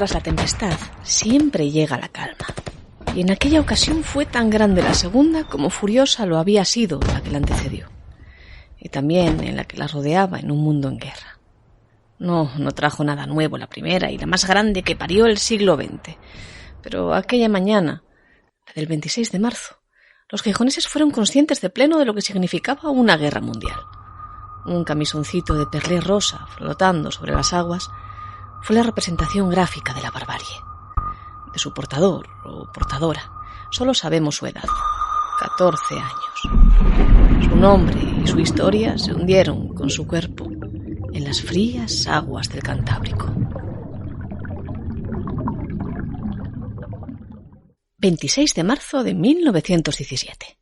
tras la tempestad siempre llega la calma. Y en aquella ocasión fue tan grande la segunda como furiosa lo había sido la que la antecedió. Y también en la que la rodeaba en un mundo en guerra. No trajo nada nuevo la primera y la más grande que parió el siglo XX. Pero aquella mañana, la del 26 de marzo, los gijoneses fueron conscientes de pleno de lo que significaba una guerra mundial. Un camisoncito de perlé rosa flotando sobre las aguas fue la representación gráfica de la barbarie. De su portador o portadora solo sabemos su edad, 14 años. Su nombre y su historia se hundieron con su cuerpo en las frías aguas del Cantábrico. 26 de marzo de 1917.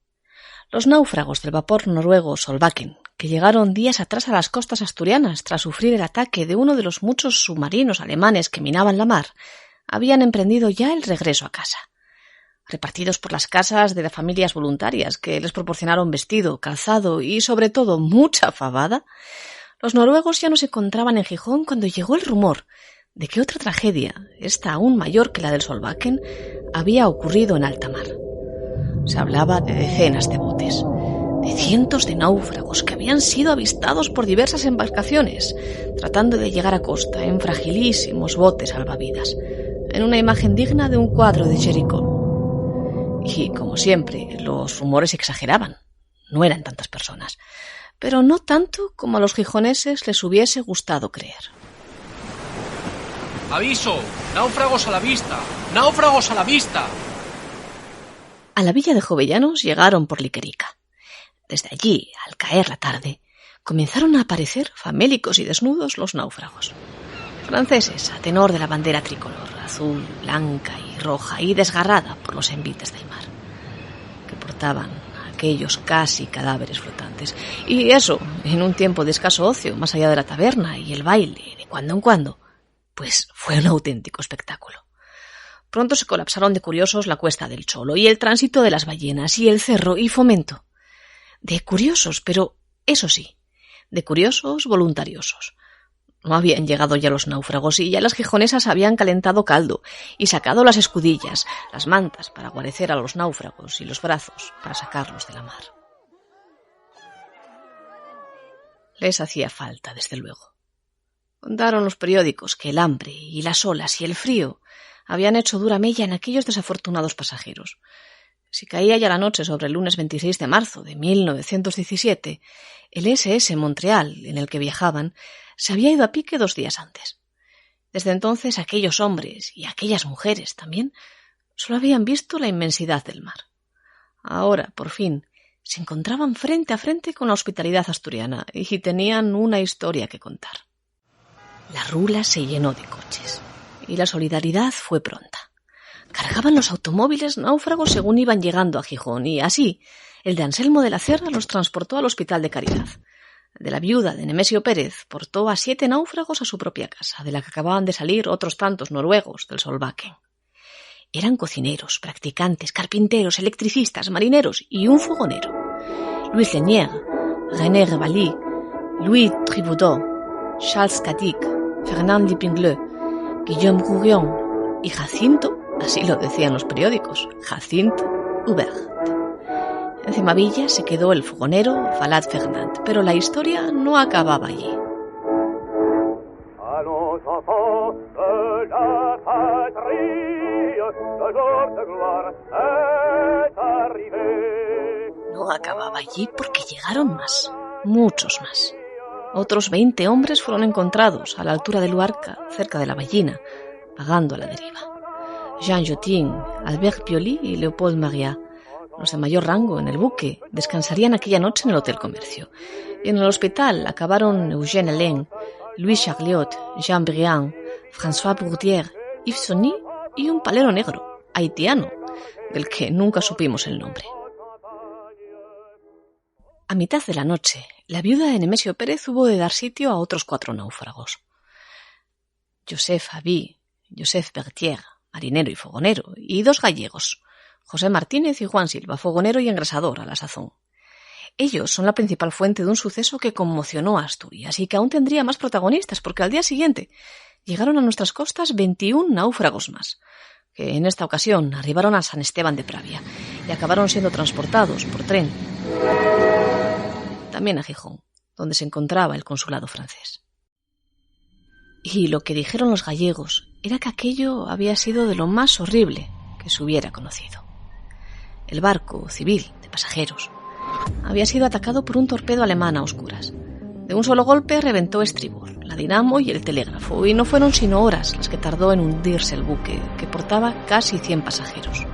Los náufragos del vapor noruego Solbakken, que llegaron días atrás a las costas asturianas tras sufrir el ataque de uno de los muchos submarinos alemanes que minaban la mar, habían emprendido ya el regreso a casa. Repartidos por las casas de las familias voluntarias que les proporcionaron vestido, calzado y, sobre todo, mucha fabada, los noruegos ya no se encontraban en Gijón cuando llegó el rumor de que otra tragedia, esta aún mayor que la del Solbakken, había ocurrido en alta mar. Se hablaba de decenas de botes, de cientos de náufragos que habían sido avistados por diversas embarcaciones, tratando de llegar a costa en fragilísimos botes salvavidas, en una imagen digna de un cuadro de Géricault. Y, como siempre, los rumores exageraban. No eran tantas personas, pero no tanto como a los gijoneses les hubiese gustado creer. ¡Aviso! ¡Náufragos a la vista! ¡Náufragos a la vista! A la villa de Jovellanos llegaron por Liquerica. Desde allí, al caer la tarde, comenzaron a aparecer famélicos y desnudos los náufragos. Franceses, a tenor de la bandera tricolor, azul, blanca y roja y desgarrada por los envites del mar, que portaban aquellos casi cadáveres flotantes. Y eso, en un tiempo de escaso ocio, más allá de la taberna y el baile de cuando en cuando, pues fue un auténtico espectáculo. Pronto se colapsaron de curiosos la Cuesta del Cholo y el tránsito de las ballenas y el Cerro y Fomento. De curiosos, pero eso sí, de curiosos voluntariosos. No habían llegado ya los náufragos y ya las gijonesas habían calentado caldo y sacado las escudillas, las mantas para guarecer a los náufragos y los brazos para sacarlos de la mar. Les hacía falta, desde luego. Contaron los periódicos que el hambre y las olas y el frío habían hecho dura mella en aquellos desafortunados pasajeros. Si caía ya la noche sobre el lunes 26 de marzo de 1917, el SS Montreal, en el que viajaban, se había ido a pique 2 días antes. Desde entonces aquellos hombres, y aquellas mujeres también, solo habían visto la inmensidad del mar. Ahora, por fin, se encontraban frente a frente con la hospitalidad asturiana y tenían una historia que contar. La rula se llenó de coches y la solidaridad fue pronta. Cargaban los automóviles náufragos según iban llegando a Gijón y así el de Anselmo de la Cerra los transportó al Hospital de Caridad. El de la viuda de Nemesio Pérez portó a 7 náufragos a su propia casa, de la que acababan de salir otros tantos noruegos del Solbakken. Eran cocineros, practicantes, carpinteros, electricistas, marineros y un fogonero. Louis Lenière, René Revaly, Louis Triboudot, Charles Catic, Fernand Lipingleux, Guillaume Gourion y Jacinto, así lo decían los periódicos, Jacinto Hubert. En Cimavilla se quedó el fogonero Valade Fernand, pero la historia no acababa allí. No acababa allí porque llegaron más, muchos más. Otros 20 hombres fueron encontrados a la altura de Luarca, cerca de la Ballina, vagando a la deriva. Jean Jotin, Albert Pioli y Leopold Maria, los de mayor rango en el buque, descansarían aquella noche en el Hotel Comercio. Y en el hospital acabaron Eugène Alain, Louis Charliot, Jean Briand, François Bourdier, Yves Sonny y un palero negro, haitiano, del que nunca supimos el nombre. A mitad de la noche, la viuda de Nemesio Pérez hubo de dar sitio a otros 4 náufragos. Joseph Aby, Joseph Bertier, marinero y fogonero, y 2 gallegos, José Martínez y Juan Silva, fogonero y engrasador a la sazón. Ellos son la principal fuente de un suceso que conmocionó a Asturias y que aún tendría más protagonistas, porque al día siguiente llegaron a nuestras costas 21 náufragos más, que en esta ocasión arribaron a San Esteban de Pravia y acabaron siendo transportados por tren también a Gijón, donde se encontraba el consulado francés. Y lo que dijeron los gallegos era que aquello había sido de lo más horrible que se hubiera conocido. El barco civil de pasajeros había sido atacado por un torpedo alemán a oscuras. De un solo golpe reventó estribor, la dinamo y el telégrafo, y no fueron sino horas las que tardó en hundirse el buque, que portaba casi 100 pasajeros.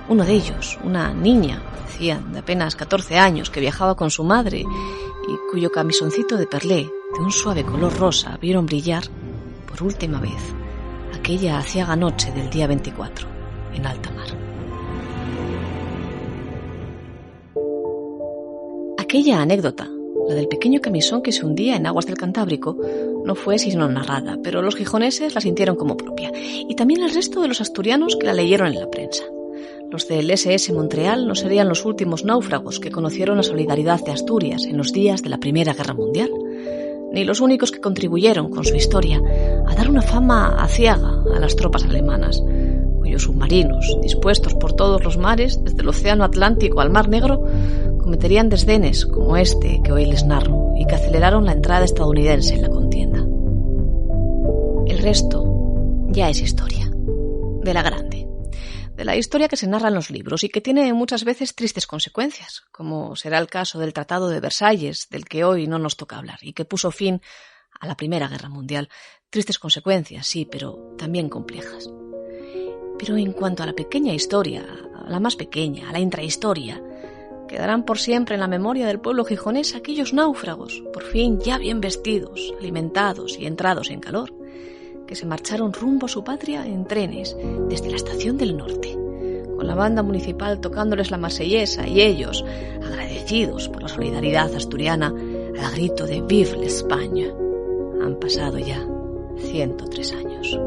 Uno de ellos, una niña, decían, de apenas 14 años, que viajaba con su madre y cuyo camisoncito de perlé, de un suave color rosa, vieron brillar, por última vez, aquella aciaga noche del día 24, en alta mar. Aquella anécdota, la del pequeño camisón que se hundía en aguas del Cantábrico, no fue sino narrada, pero los gijoneses la sintieron como propia, y también el resto de los asturianos que la leyeron en la prensa. Los del SS Montreal no serían los últimos náufragos que conocieron la solidaridad de Asturias en los días de la Primera Guerra Mundial, ni los únicos que contribuyeron con su historia a dar una fama aciaga a las tropas alemanas, cuyos submarinos, dispuestos por todos los mares, desde el Océano Atlántico al Mar Negro, cometerían desdenes como este que hoy les narro y que aceleraron la entrada estadounidense en la contienda. El resto ya es historia, de la grande, de la historia que se narra en los libros y que tiene muchas veces tristes consecuencias, como será el caso del Tratado de Versalles, del que hoy no nos toca hablar y que puso fin a la Primera Guerra Mundial. Tristes consecuencias, sí, pero también complejas. Pero en cuanto a la pequeña historia, a la más pequeña, a la intrahistoria, quedarán por siempre en la memoria del pueblo gijonés aquellos náufragos, por fin ya bien vestidos, alimentados y entrados en calor, que se marcharon rumbo a su patria en trenes desde la Estación del Norte, con la banda municipal tocándoles la marsellesa y ellos, agradecidos por la solidaridad asturiana, al grito de «Vive l'Espagne». Han pasado ya 103 años.